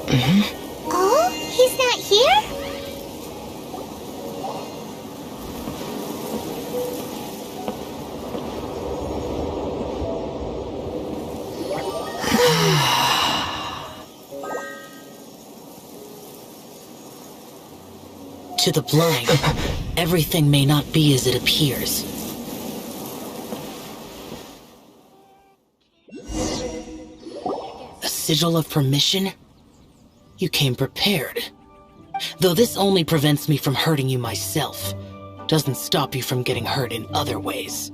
Oh, he's not here? To the blind, everything may not be as it appears. A sigil of permission? You came prepared. Though this only prevents me from hurting you myself, doesn't stop you from getting hurt in other ways.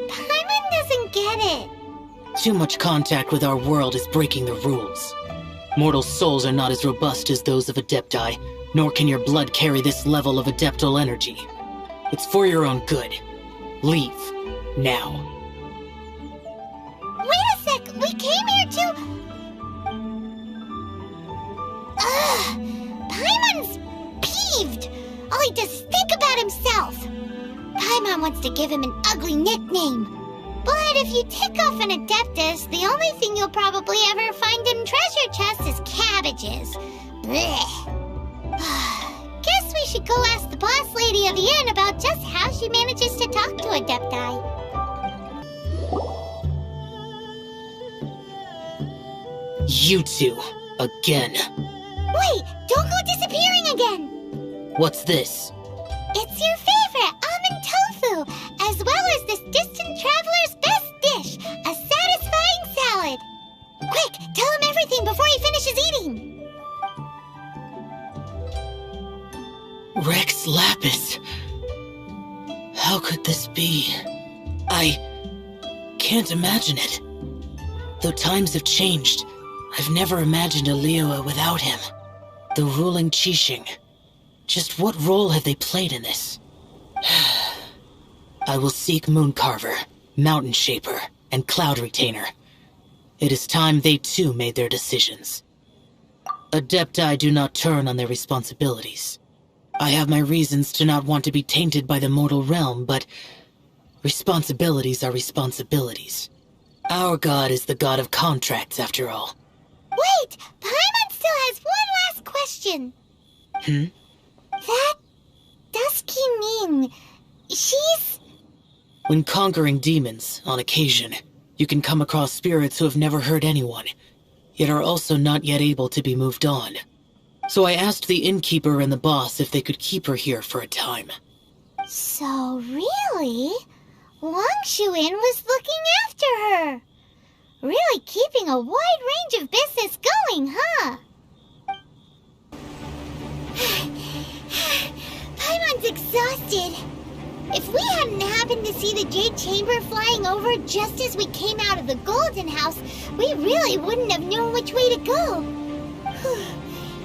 Paimon doesn't get it. Too much contact with our world is breaking the rules. Mortal souls are not as robust as those of Adepti, nor can your blood carry this level of adeptal energy. It's for your own good. Leave. Now. Wait a sec! We came here to... Paimon's peeved! All he does is think about himself! Paimon wants to give him an ugly nickname. But if you tick off an Adeptus, the only thing you'll probably ever find in treasure chests is cabbages. Blech. Guess we should go ask the boss lady of the inn about just how she manages to talk to Adepti. You two. Again. Wait, don't go disappearing again! What's this? It's your favorite almond tofu, as well as this distant traveler's best dish, a satisfying salad. Quick, tell him everything before he finishes eating. Rex Lapis. How could this be? I can't imagine it. Though times have changed, I've never imagined a Liyue without him. The ruling Qixing. Just what role have they played in this? I will seek Mooncarver, Mountain Shaper, and Cloud Retainer. It is time they too made their decisions. Adepti do not turn on their responsibilities. I have my reasons to not want to be tainted by the mortal realm, but responsibilities are responsibilities. Our god is the god of contracts, after all. Wait! Paimon still has one last question. That Dusky Ming, she's... When conquering demons, on occasion, you can come across spirits who have never hurt anyone, yet are also not yet able to be moved on. So I asked the innkeeper and the boss if they could keep her here for a time. So really, Wangshu Inn was looking after her. Really keeping a wide range of business going, huh? Paimon's exhausted. If we hadn't happened to see the Jade Chamber flying over just as we came out of the Golden House, we really wouldn't have known which way to go.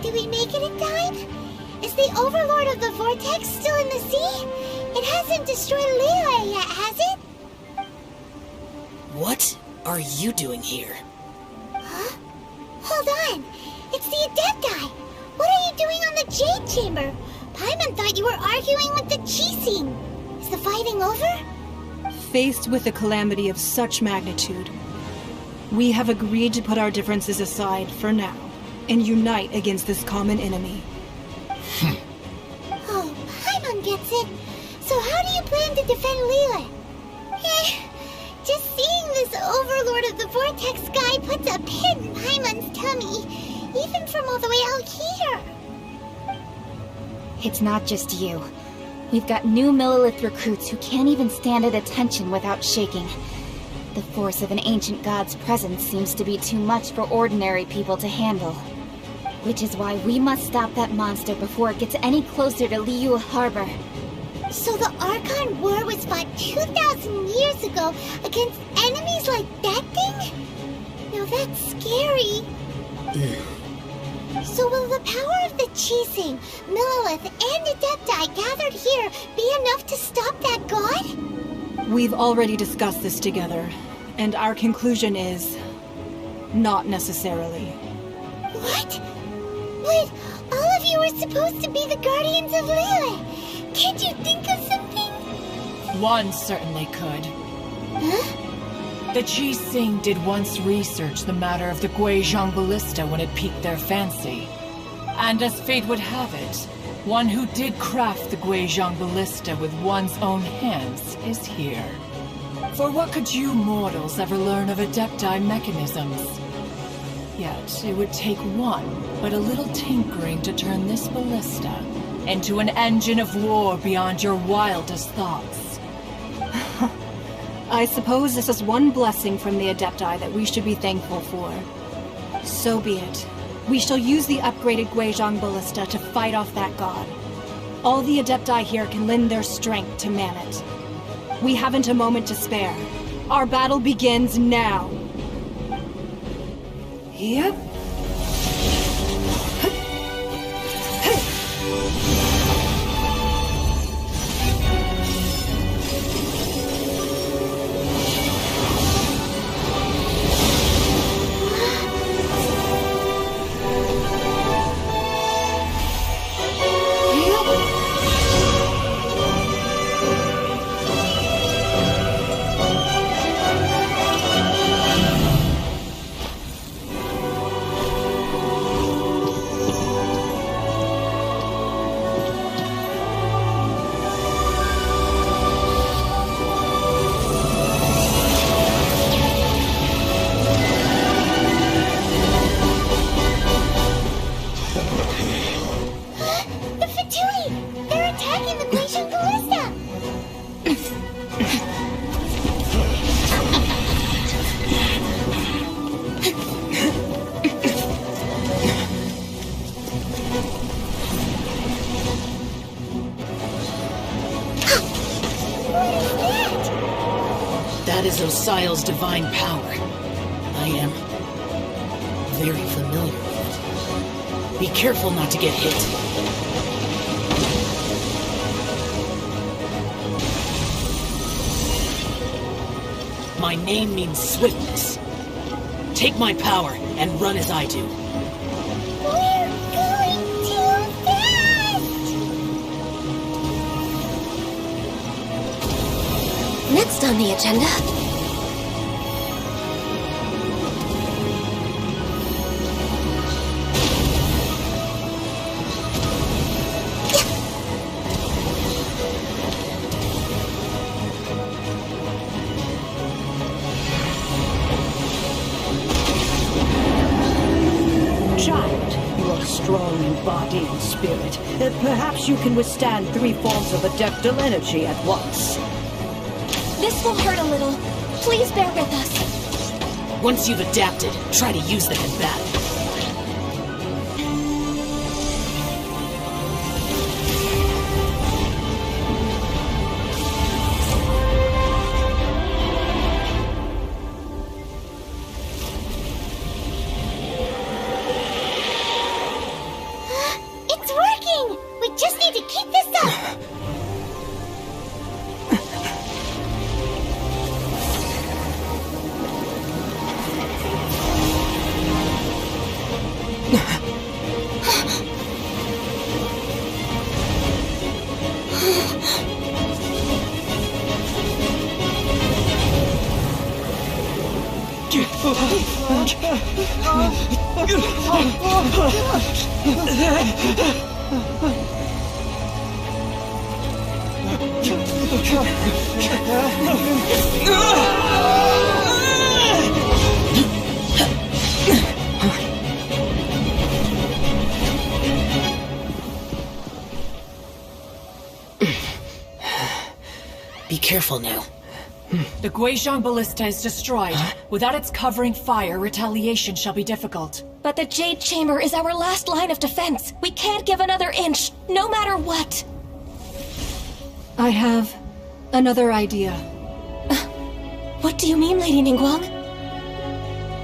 Did we make it in time? Is the Overlord of the Vortex still in the sea? It hasn't destroyed Liyue yet, has it? What are you doing here? Huh? Hold on. It's the Adepti. What are you doing on the Jade Chamber? Paimon thought you were arguing with the Qixing. Is the fighting over? Faced with a calamity of such magnitude, we have agreed to put our differences aside for now and unite against this common enemy. Oh, Paimon gets it. So how do you plan to defend Liyue? Just seeing this Overlord of the Vortex guy puts a pit in Paimon's tummy, even from all the way out here. It's not just you. We've got new Millilith recruits who can't even stand at attention without shaking. The force of an ancient god's presence seems to be too much for ordinary people to handle. Which is why we must stop that monster before it gets any closer to Liyue Harbor. So the Archon War was fought 2,000 years ago against enemies like that thing? Now that's scary. So will the power of the Qixing, Millilith, and Adepti gathered here be enough to stop that god? We've already discussed this together, and our conclusion is... not necessarily. What? But all of you were supposed to be the guardians of Liyue. Can't you think of something? One certainly could. Huh? The Ji-Sing did once research the matter of the Guizhong ballista when it piqued their fancy. And as fate would have it, one who did craft the Guizhong ballista with one's own hands is here. For what could you mortals ever learn of Adepti mechanisms? Yet, it would take one, but a little tinkering to turn this ballista into an engine of war beyond your wildest thoughts. I suppose this is one blessing from the Adepti that we should be thankful for. So be it. We shall use the upgraded Guizhong ballista to fight off that god. All the Adepti here can lend their strength to man it. We haven't a moment to spare. Our battle begins now. Yep. That is Osial's divine power. I am very familiar with it. Be careful not to get hit. My name means swiftness. Take my power and run as I do. We're going too fast! Next on the agenda... Strong in body and spirit. Perhaps you can withstand 3 forms of adeptal energy at once. This will hurt a little. Please bear with us. Once you've adapted, try to use them in battle. Be careful now. The Guizhong ballista is destroyed. Without its covering fire, retaliation shall be difficult. But the Jade Chamber is our last line of defense. We can't give another inch, no matter what. I have another idea. What do you mean, Lady Ningguang?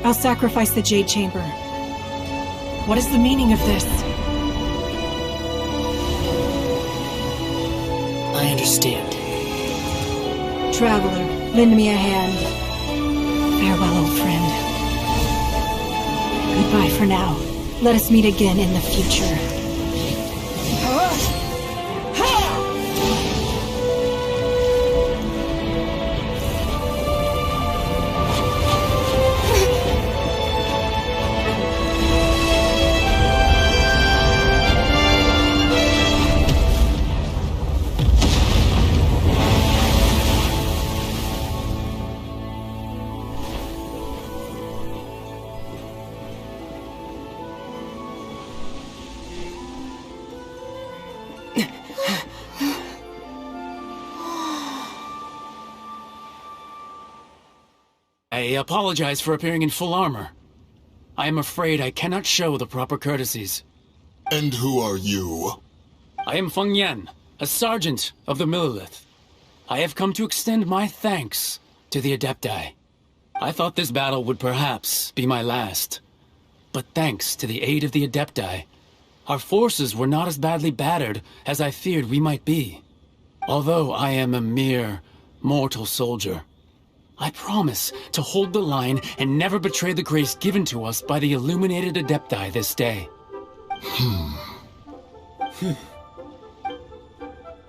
I'll sacrifice the Jade Chamber. What is the meaning of this? I understand. Traveler, lend me a hand. Farewell, old friend. Goodbye for now. Let us meet again in the future. I apologize for appearing in full armor. I am afraid I cannot show the proper courtesies. And who are you? I am Feng Yan, a sergeant of the Millelith. I have come to extend my thanks to the Adepti. I thought this battle would perhaps be my last. But thanks to the aid of the Adepti, our forces were not as badly battered as I feared we might be. Although I am a mere mortal soldier, I promise to hold the line and never betray the grace given to us by the illuminated Adepti this day.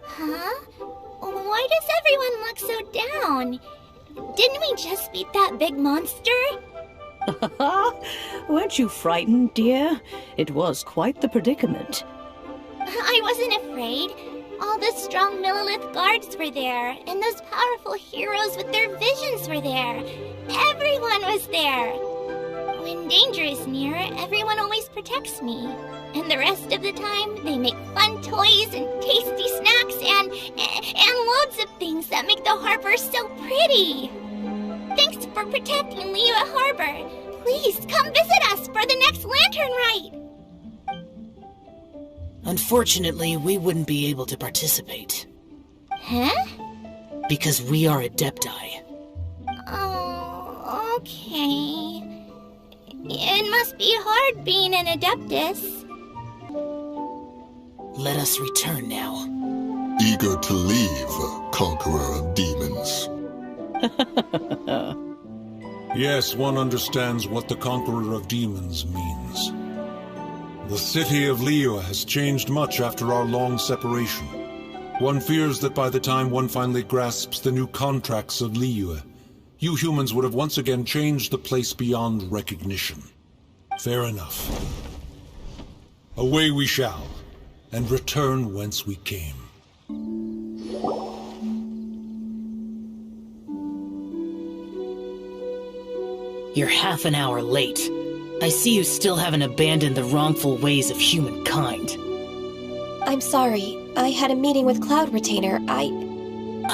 Huh? Why does everyone look so down? Didn't we just beat that big monster? Weren't you frightened, dear? It was quite the predicament. I wasn't afraid. All the strong Millelith guards were there, and those powerful heroes with their visions were there. Everyone was there. When danger is near, everyone always protects me. And the rest of the time, they make fun toys and tasty snacks and loads of things that make the harbor so pretty. Thanks for protecting Liyue Harbor. Please come visit us for the next lantern rite. Unfortunately, we wouldn't be able to participate. Huh? Because we are Adepti. Oh, okay. It must be hard being an Adeptus. Let us return now. Eager to leave, conqueror of demons. Yes, one understands what the conqueror of demons means. The city of Liyue has changed much after our long separation. One fears that by the time one finally grasps the new contracts of Liyue, you humans would have once again changed the place beyond recognition. Fair enough. Away we shall, and return whence we came. You're half an hour late. I see you still haven't abandoned the wrongful ways of humankind. I'm sorry. I had a meeting with Cloud Retainer. I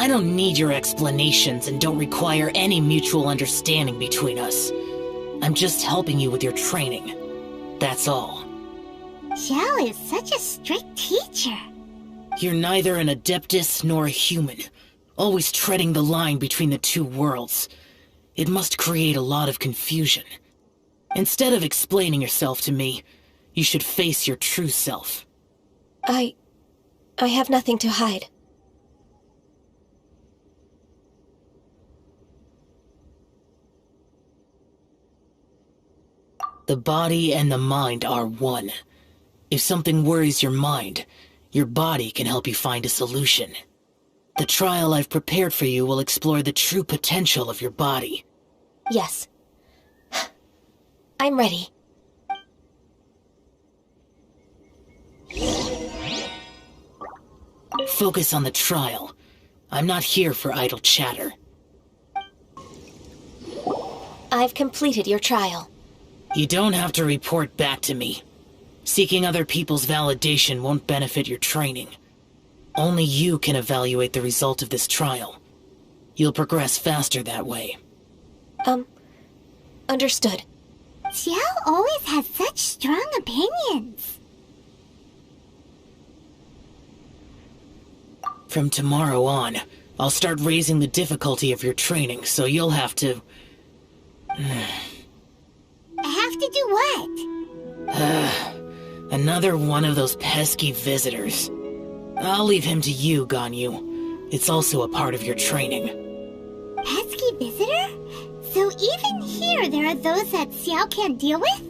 don't need your explanations and don't require any mutual understanding between us. I'm just helping you with your training. That's all. Xiao is such a strict teacher. You're neither an Adeptus nor a human, always treading the line between the two worlds. It must create a lot of confusion. Instead of explaining yourself to me, you should face your true self. I have nothing to hide. The body and the mind are one. If something worries your mind, your body can help you find a solution. The trial I've prepared for you will explore the true potential of your body. Yes. I'm ready. Focus on the trial. I'm not here for idle chatter. I've completed your trial. You don't have to report back to me. Seeking other people's validation won't benefit your training. Only you can evaluate the result of this trial. You'll progress faster that way. Understood. Xiao always has such strong opinions. From tomorrow on, I'll start raising the difficulty of your training, so you'll have to... Have to do what? Another one of those pesky visitors. I'll leave him to you, Ganyu. It's also a part of your training. Pesky visitor? So even here there are those that Xiao can't deal with?